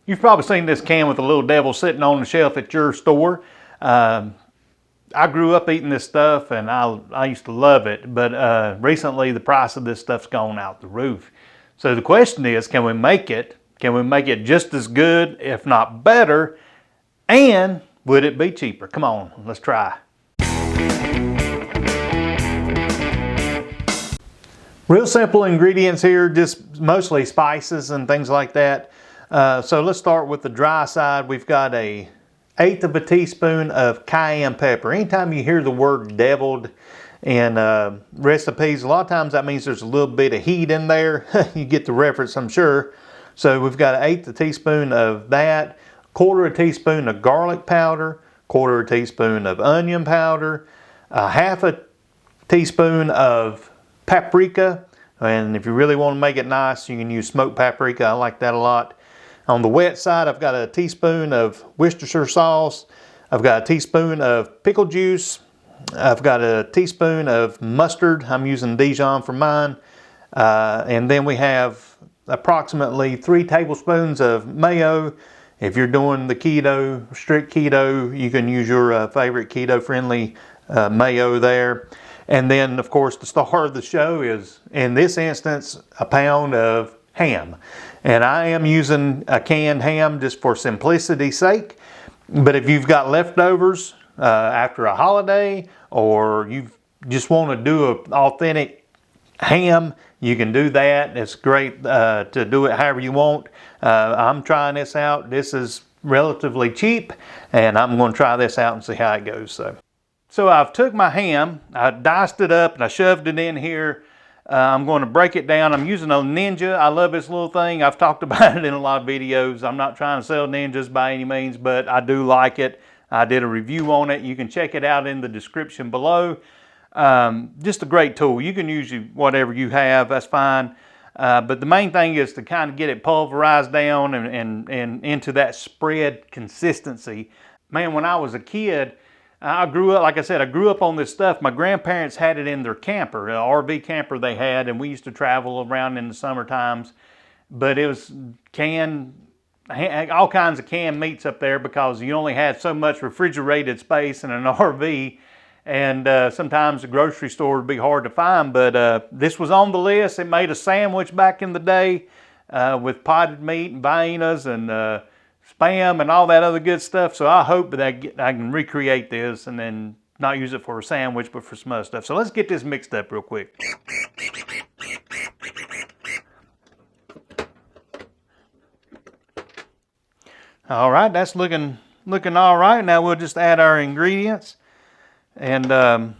You've probably seen this can with a little devil sitting on the shelf at your store. I grew up eating this stuff and I used to love it, but recently the price of this stuff's gone out the roof. So the question is, can we make it? Can we make it just as good, if not better? And would it be cheaper? Come on, let's try. Real simple ingredients here, just mostly spices and things like that. So let's start with the dry side. We've got an 1/8 of a teaspoon of cayenne pepper. Anytime you hear the word deviled in recipes, a lot of times that means there's a little bit of heat in there. You get the reference, I'm sure. So we've got an 1/8 teaspoon of that, 1/4 teaspoon of garlic powder, 1/4 teaspoon of onion powder, 1/2 teaspoon of paprika. And if you really want to make it nice, you can use smoked paprika. I like that a lot. On the wet side, I've got a teaspoon of Worcestershire sauce. I've got a teaspoon of pickle juice. I've got a teaspoon of mustard. I'm using Dijon for mine. And then we have approximately 3 tablespoons of mayo. If you're doing the keto, strict keto, you can use your favorite keto-friendly mayo there. And then, of course, the star of the show is, in this instance, a pound of ham. And I am using a canned ham just for simplicity's sake. But if you've got leftovers after a holiday, or you just want to do an authentic ham, you can do that. It's great to do it however you want. I'm trying this out. This is relatively cheap, and I'm going to try this out and see how it goes. So I've took my ham, I diced it up, and I shoved it in here. I'm going to break it down. I'm using a Ninja. I love this little thing. I've talked about it in a lot of videos. I'm not trying to sell Ninjas by any means, but I do like it. I did a review on it. You can check it out in the description below. Just a great tool. You can use whatever you have, that's fine. But the main thing is to kind of get it pulverized down and into that spread consistency. Man, when I was a kid, I grew up, like I said, I grew up on this stuff. My grandparents had it in their camper, an RV camper they had, and we used to travel around in the summer times. But it was all kinds of canned meats up there because you only had so much refrigerated space in an RV. And sometimes the grocery store would be hard to find, but this was on the list. It made a sandwich back in the day with potted meat and Viennas and Spam and all that other good stuff. So I hope that I can recreate this and then not use it for a sandwich, but for some other stuff. So let's get this mixed up real quick. All right, that's looking all right. Now we'll just add our ingredients. And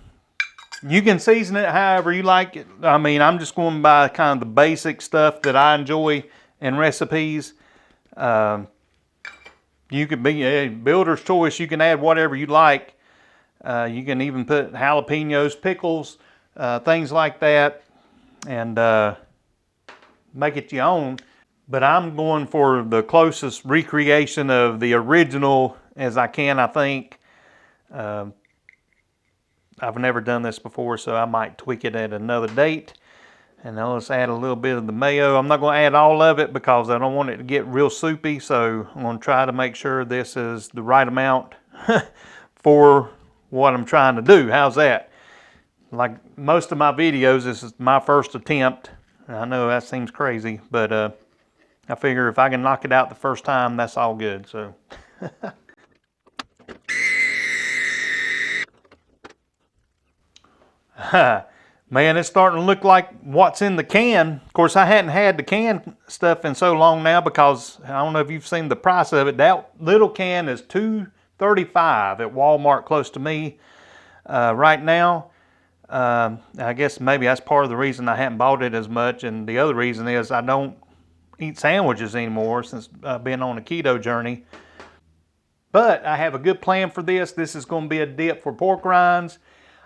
you can season it however you like it. I mean, I'm just going by kind of the basic stuff that I enjoy in recipes. You could be a builder's choice. You can add whatever you like. You can even put jalapenos, pickles, things like that, and make it your own. But I'm going for the closest recreation of the original as I can, I think. I've never done this before, so I might tweak it at another date. And now let's add a little bit of the mayo. I'm not going to add all of it because I don't want it to get real soupy. So I'm going to try to make sure this is the right amount for what I'm trying to do. How's that? Like most of my videos, this is my first attempt. I know that seems crazy, but I figure if I can knock it out the first time, that's all good. So. Man, it's starting to look like what's in the can. Of course, I hadn't had the canned stuff in so long now because I don't know if you've seen the price of it. That little can is $2.35 at Walmart close to me right now. I guess maybe that's part of the reason I haven't bought it as much. And the other reason is I don't eat sandwiches anymore since being on a keto journey. But I have a good plan for this. This is going to be a dip for pork rinds.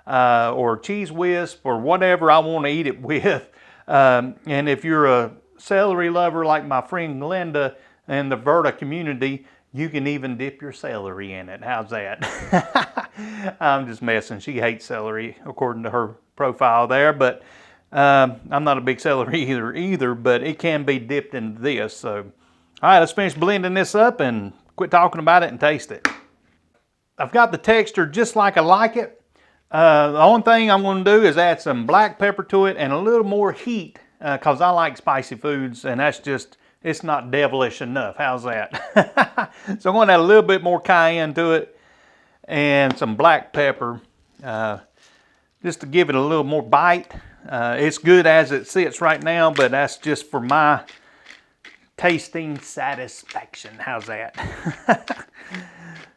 Or cheese wisp or whatever I want to eat it with. And if you're a celery lover like my friend Glenda and the Verta community, you can even dip your celery in it. How's that? I'm just messing. She hates celery according to her profile there, but I'm not a big celery either, but it can be dipped into this. So All right, let's finish blending this up and quit talking about it and taste it. I've got the texture just like I like it. The only thing I'm going to do is add some black pepper to it and a little more heat because I like spicy foods, and that's just, it's not devilish enough. How's that? So I'm going to add a little bit more cayenne to it and some black pepper just to give it a little more bite. It's good as it sits right now, but that's just for my tasting satisfaction. How's that?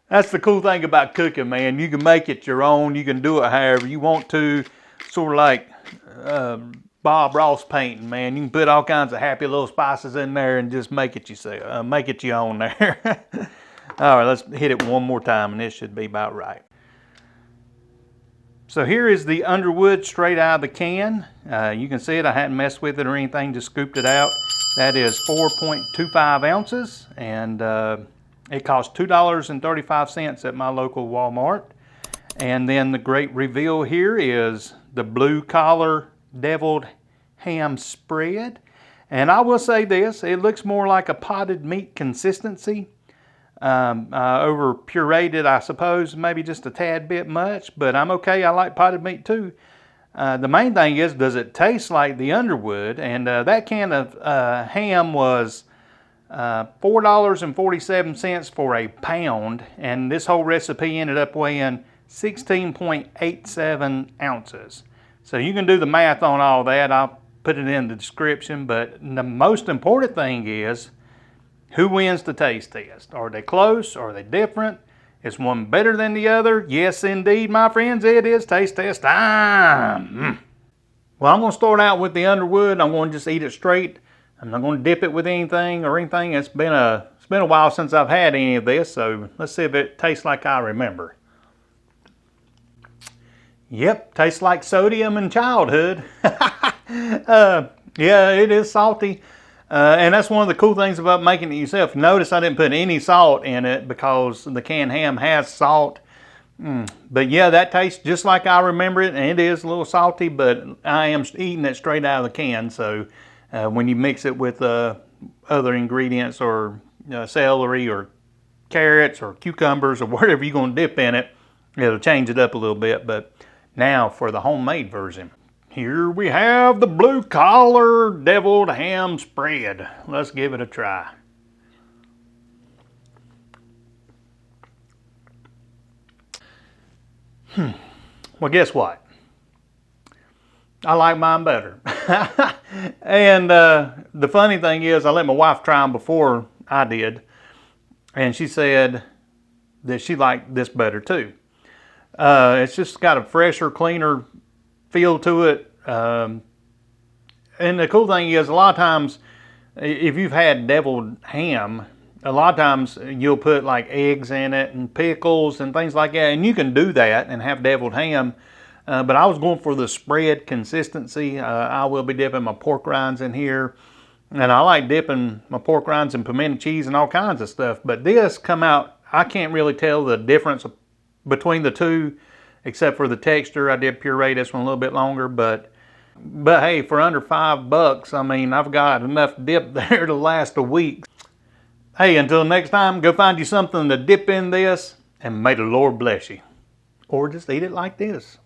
That's the cool thing about cooking, man. You can make it your own. You can do it however you want to. Sort of like Bob Ross painting, man. You can put all kinds of happy little spices in there and just make it yourself. Make it your own there. All right, let's hit it one more time, and this should be about right. So here is the Underwood straight out of the can. You can see it. I hadn't messed with it or anything. Just scooped it out. That is 4.25 ounces, and it costs $2.35 at my local Walmart. And then the great reveal here is the blue collar deviled ham spread. And I will say this, it looks more like a potted meat consistency. Over pureed, I suppose, maybe just a tad bit much, but I'm okay. I like potted meat too. The main thing is, does it taste like the Underwood? And that can of ham was $4.47 for a pound, and this whole recipe ended up weighing 16.87 ounces. So you can do the math on all that. I'll put it in the description, but the most important thing is, who wins the taste test? Are they close? Are they different? Is one better than the other? Yes, indeed, my friends, it is taste test time. Well, I'm going to start out with the Underwood. I'm going to just eat it straight. I'm not going to dip it with anything or anything. It's been a while since I've had any of this, so let's see if it tastes like I remember. Yep, tastes like sodium in childhood. Yeah, it is salty. And that's one of the cool things about making it yourself. Notice I didn't put any salt in it because the canned ham has salt. But yeah, that tastes just like I remember it, and it is a little salty, but I am eating it straight out of the can. So when you mix it with other ingredients or celery or carrots or cucumbers or whatever you're going to dip in it, it'll change it up a little bit. But now for the homemade version. Here we have the blue collar deviled ham spread. Let's give it a try. Well, guess what? I like mine better. And the funny thing is, I let my wife try them before I did, and she said that she liked this better too. It's just got a fresher, cleaner feel to it. And the cool thing is, a lot of times, if you've had deviled ham, a lot of times you'll put like eggs in it and pickles and things like that, and you can do that and have deviled ham. But I was going for the spread consistency. I will be dipping my pork rinds in here, and I like dipping my pork rinds in pimento cheese and all kinds of stuff. But this come out, I can't really tell the difference between the two, except for the texture. I did puree this one a little bit longer, but hey, for under $5, I mean, I've got enough dip there to last a week. Hey, until next time, go find you something to dip in this, and may the Lord bless you. Or just eat it like this.